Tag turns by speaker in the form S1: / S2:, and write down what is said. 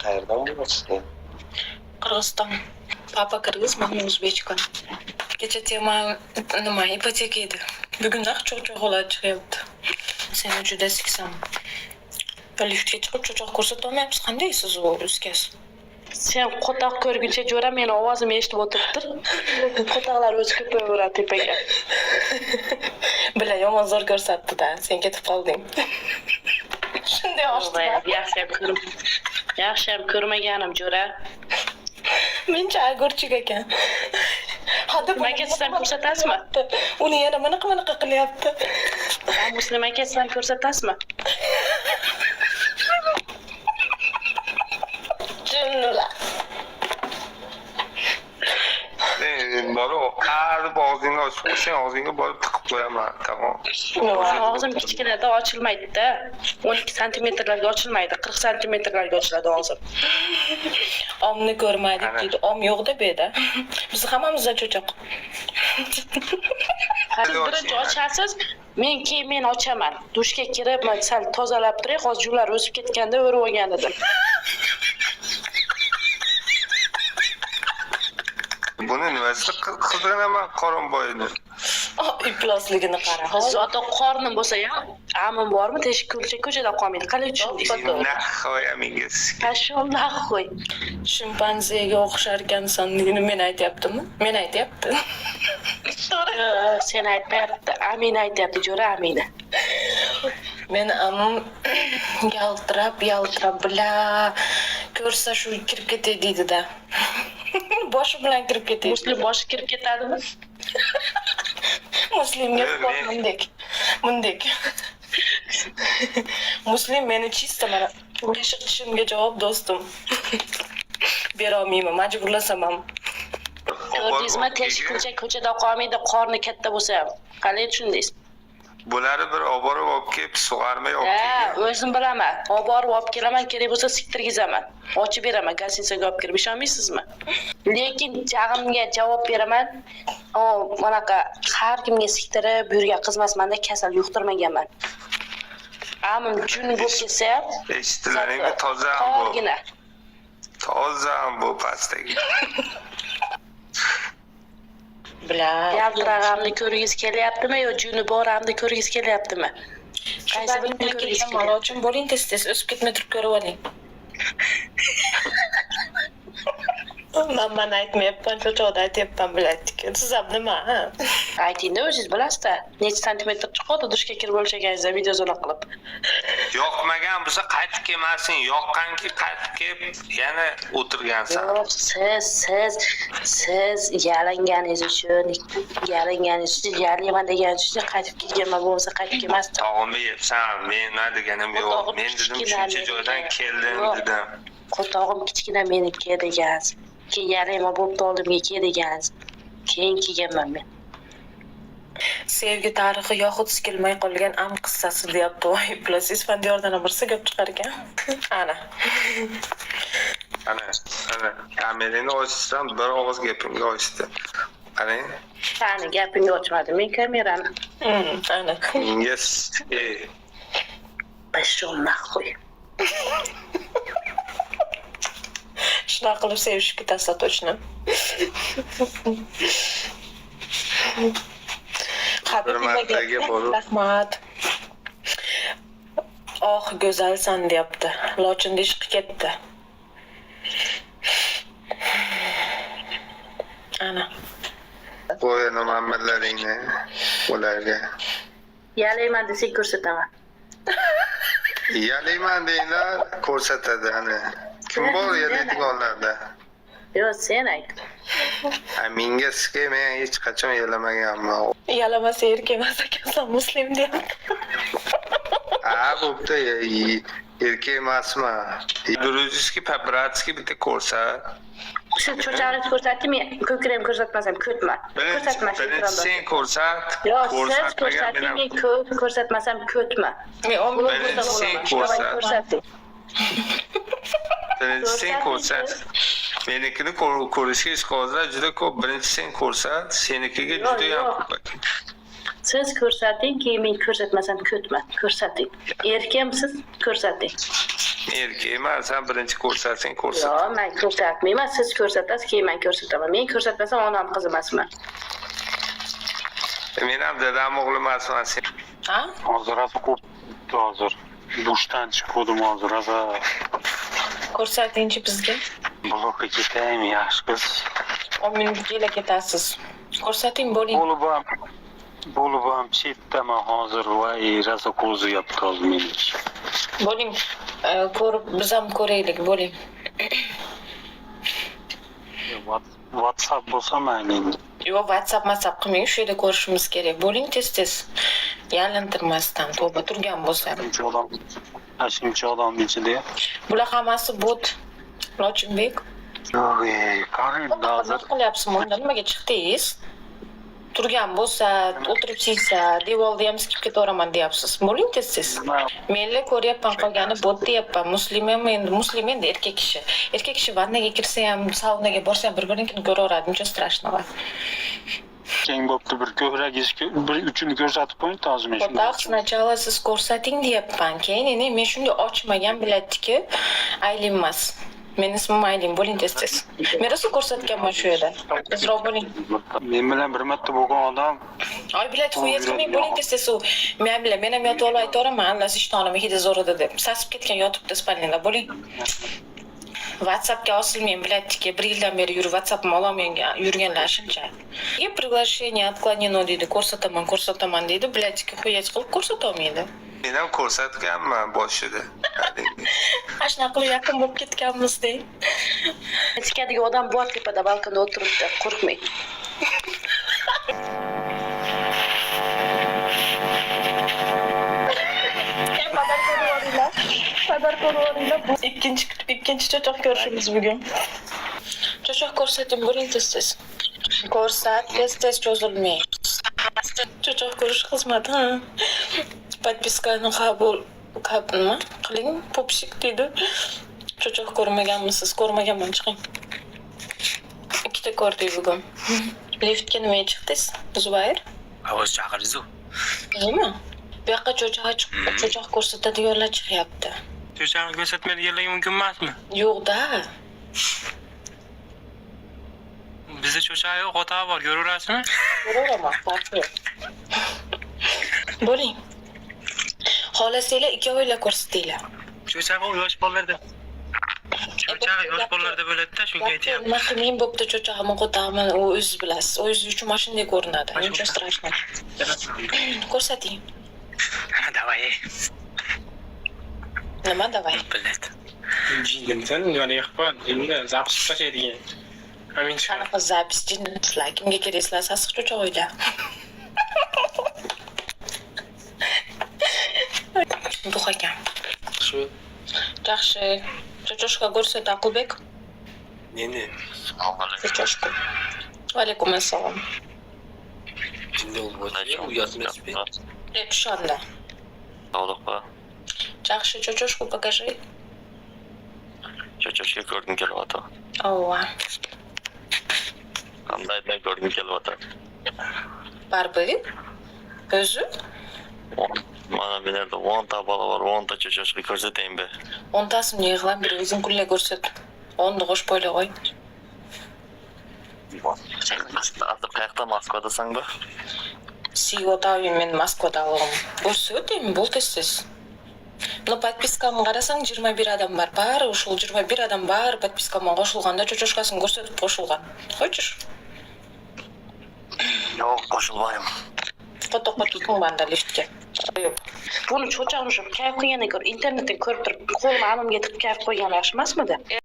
S1: Qayerdan bo'lyapsiz endi?
S2: Qirg'iziston. Papa qirg'iz, men o'zbekman. Kecha tema nima ipoteka edi. Bugun cho'q-cho'q holat chiqyapti. Seni juda siksam. Liftga chiqib cho'choq ko'rsatolmayapsiz. Qandaysiz u uskaz?
S3: Sen qo'toq ko'rguncha jo'ra meni ovozimni eshitib o'tiribdir. Qo'toqlar o'zi ko'paveradi tepaga.
S2: Bila yomon zo'r ko'rsatdi-da, sen ketib qolding. Shunday ochdi.
S3: Yaxshi ham ko'rmaganim jo'ra.
S2: Mencha agurchik ekan.
S3: Nimaga sizlar ko'rsatasizmi?
S2: Uni yana mana qilyapti.
S3: Muslim aka sizlar ko'rsatasizmi?
S2: Jinnular.
S1: Bora qarib og'zingni ochib qo'ysang, og'zingga borib tiqib qo'yaman, tamom.
S3: Og'zim kichkinada ochilmaydi-da. 12 santimetrlarga ochilmaydi, 40 santimetrlarga ochiladi og'zim.
S2: Omni ko'rmadik deydi. Om yo'q-da bu yerda. Biz hammamizda cho'choq.
S3: Birinchi ochasiz, men ochaman. Dushga kirib, sal tozalab turay, hozir jular o'sib ketganda o'rib olgan edim.
S1: Buni nimasi qizg'anaman qorinboyni.
S2: Iflosligini qara.
S3: Zoto qornim bo'lsa ham, amim bormi? Teshik ko'chada qolmaydi. Qalay tushundingiz?
S1: Nahoyamingiz.
S3: Qashom nahoy.
S2: Shimpanzega o'xshar ekansan, men aytyaptimi? Men aytyapti.
S3: Sen aytmayapti, Amin aytyapti, jo'ra Amina.
S2: Men amim yaltirab bila ko'rsa shu kirib ketadi deydi-da. Boshi bilan kirib ketadi.
S3: Muslim boshi kirib ketadimi?
S2: Muslimga mundek. Muslim meni chista mana qiyshiq tishimga javob do'stim. Bera olmayman, majburlasam ham.
S3: Ko'rdingizmi, teshik ko'chada qolmaydi, qorni katta bo'lsa ham. Qalay tushundingiz?
S1: Bularni bir oborib olib kelib sug'armay olib kelgan.
S3: O'zim bilaman. Oborib olib kelaman, kerak bo'lsa siktirgizaman. Ochib beraman, gasinsaga olib kirib, ishonmaysizmi? Lekin jag'imga javob beraman. Bunaqa har kimga siktirib, yurgan qizmasmanda kasal yuqtirmaganman. Amim jun bo'lib kelsa ham,
S1: eshitilaringmi, toza ham bu. Toza ham bu pastdagi.
S3: Yaltirag'imni ko'ringiz kelyaptimi yo juni boramni ko'ringiz kelyaptimi? Qaysi birini ko'ringiz kelyapti?
S2: Malochin bo'ling, tez o'sib ketmay turib ko'rib oling. Mamman aytmayapman, cho'choqda aytyapman biladiki. Siz ham nima?
S3: Aytingda o'zingiz bilasiz-da. Necha santimetr chiqadi dushga kirib o'lchaganingizda videozona qilib.
S1: Yoqmagan bo'lsa qaytib kelmasin, yoqqanki qaytib kelib yana o'tirgansan.
S3: Yo'q, siz yalanganingiz uchun yalayman deganingiz uchun qaytib kelganman, bo'lmasa qaytib kelmasdim.
S1: Taomni yebsan, men nima deganim yo'q. Men dedim shuncha joydan keldim dedim.
S3: Qo'tog'im kichkina meniki degansiz. Keyin yalayman bo'pti oldimga kel degansiz. Keyin kelganman men.
S2: Sevgi tarixi yoxud sikilmay qolgan am qissasi deyapti. Voy, Plus Isfandiyordan birsi gap chiqar ekan. Ana. Kamerani
S1: ochsam bir og'iz gapimga ochdi. Qarang.
S3: Qani gapingni ochmadim men kamerani.
S2: Ana.
S1: Yes.
S3: Pashon nahoy.
S2: Shunaqa qilib sevishib ketasiz точно. Rahmat. Oh, go'zalsan deyapti. Lochinda ishqi ketdi. Ana.
S1: Qo'ying Muhammadlaringni ularga.
S3: Yalayman desang ko'rsataman.
S1: Yalayman deylar, ko'rsatadi ana. Kim bor yalaydiganlarda?
S3: Yo'q, sen ayt.
S1: Menga sizga men hech qachon yalamaganman.
S2: Yalamasa erkak emas ekansan, muslim deyapti.
S1: Bo'pti, erkak emasman. Druziskiy popratskiy bitta ko'rsat.
S3: Shu cho'chaqni ko'rsatdim, ko'kram ko'rsatmasam ko'tma.
S1: Ko'rsatma. Sen ko'rsat.
S3: Yo'q, siz ko'rsating, men ko'rsatmasam ko'tma.
S1: Sen ko'rsat. Sen ko'rsat. Menikini ko'rishga ishqozlar juda ko'p. Birinchi sen ko'rsat, senikiga juda ham ko'p.
S3: Siz ko'rsating, keyin men ko'rsatmasam ko'tma. Ko'rsating. Erkamsiz, ko'rsating.
S1: Erkekman, sen birinchi ko'rsatsang ko'rsat.
S3: Yo'q, men ko'rsatmayman. Siz ko'rsatasiz, keyin men ko'rsataman. Men ko'rsatmasam onam qiz emasman.
S1: Men ham dadam o'g'li emasman. Sen
S2: Ha?
S4: Hozir rosa ko'p hozir. Dushdan chiqdim hozir rosa.
S2: Ko'rsatingchi bizga.
S4: Blokka ketaymi, yaxshi qiz.
S2: 10 minut kela ketasiz. Ko'rsating bo'ling.
S4: Bo'lib ham chetdaman hozir va rosa ko'zi yopdi hozir meni.
S2: Bo'ling. Ko'rib, biz ham ko'raylik, bo'ling.
S4: WhatsApp bo'lsa mayli.
S2: Yo'q, WhatsApp qilmang, shu yerda ko'rishimiz kerak. Bo'ling tez-tez. Yalintirmasdan, to'g'ri turgan bo'lsa.
S4: Shuncha odam ichida.
S2: Bular hammasi bot. Lochinbek.
S4: Yo'q, qarang hozir.
S2: Nima qilyapsizmi? Unda nimaga chiqdingiz? Turgan bo'lsa, o'tirib siysa, devorda ham sikib ketaveraman deyapsiz. Bo'ling tez-tez. Menlar ko'ryapman qolgani bot deyapman. Muslim endi erkak kishi. Erkak kishi vannaga kirsa ham, saunaga borsa ham bir-birini ko'raveradi. Nima strashnoga.
S4: Keng bo'pti, bir ko'kragingiz bir uchini ko'rsatib qo'ying hozir men shuni.
S2: Xo'p, sначала siz ko'rsating deyapman. Keyin men shunday ochmagan biladiki, Aylin emas. Mening ismim Aylin, bo'ling tez-tez. Men rosa ko'rsatganman shu yerda. Tezroq bo'ling.
S4: Men bilan bir marta bo'lgan odam.
S2: Ay, bilet qo'yib qilmang, bo'ling tez-tez. Men ham yotib olib aytaveraman, Alloh ishtonimni hidi zo'r edi deb. Sasib ketgan yotibdi spalinda, bo'ling. WhatsAppga osilmang, biladiki, 1 yildan beri yurib WhatsAppni ololmagan yurganlar shuncha. Приглашение отклонено deydi, ko'rsataman deydi, biladiki, qo'yach qilib ko'rsata olmaydi.
S1: men ham ko'rsatganman boshida.
S2: Ashna qilib yaqin bo'lib ketganmiz deng.
S3: Tikadigan odam bor tepada balkonda o'tiribdi, qo'rqmang.
S2: Qadar ko'rvoringlar. Ikkinchi cho'choq ko'rishimiz bugun. Cho'choq ko'rsating, bo'ling tez-tez. Ko'rsat, tez-tez cho'zilmang. Cho'choq ko'rish xizmati, ha. Подпискani qabul nima qiling, popshik deydi. Cho'choq ko'rmaganmisiz? Ko'rmaganman, chiqing. Ikkita ko'rdik bugun. Liftga nimaga chiqdingiz? Zubayr?
S5: Ovoz chaqirdingiz-ku.
S2: Nima? Bu yoqqa cho'choq ko'rsatadiganlar chiqyapti.
S5: Cho'chaqni ko'rsatmaydiganlarga mumkin emasmi?
S2: Yo'q-da.
S5: Bizda cho'chaq yo'q, ota bor, ko'raverasizmi?
S2: Ko'raveraman, farqi yo'q. Bo'ling. Xolasanglar ikkovinglar ko'rsatinglar.
S5: Cho'chaq yosh bolalarda. Cho'chaq yosh bolalarda bo'ladi-da, shunga aytyapman.
S2: Nima qiling bo'pti cho'chaqni qo'taman, u o'zingiz bilasiz. O'zingiz uchun mana shunday ko'rinadi. Nechun strashno. Ko'rsating.
S5: Давай.
S2: Nima davay?
S5: Biladi.
S6: Jinimsan, nima qilib, endi zapis tashlaydigan. Amin.
S2: Qanaqa zapis jinlar? Kimga keraklar? Sassiq cho'chog'inglar. Bu ekan.
S6: Shu.
S2: Yaxshi. Cho'choshka ko'rsat Aqulbek.
S6: Neni?
S2: Cho'choshka. Va alaykum assalom.
S6: Jinda bo'ldi. Uyatmasmi?
S2: Tushanda.
S7: Sağlıkla.
S2: Yaxshi, cho'choshka покажи.
S7: Çocuğu gördüm geliyordu.
S2: Ova.
S7: Qandaydan gördüm geliyordu.
S2: Barbi? O'zi?
S7: Mana bu yerda 10 ta bola var, 10 ta çocuğu ko'rsataymi be.
S2: 10 tasini yig'lab bir o'zing kunlab ko'rsat. 10 ni qo'shib qo'yla qo'y.
S7: Hozir qayerda Moskvadasan bu?
S2: Siyotavim men Moskvadaligim. Ko'rsataymi, bo'ltasiz. No подпискамni qarasang 21 odam bor. Bari o'sha 21 odam bari подпискамga qo'shilganda cho'choshkasini ko'rsatib qo'shilgan. Qo'ychish.
S7: Yo'q, qo'shilmayman.
S2: Foto banda liftga. Yo'q.
S3: Buni cho'chaqni shu kayf qilgandan ko'ra internetdan ko'rib turib, qo'lim amimga tiqib kayf qo'ygan yaxshi emasmidi?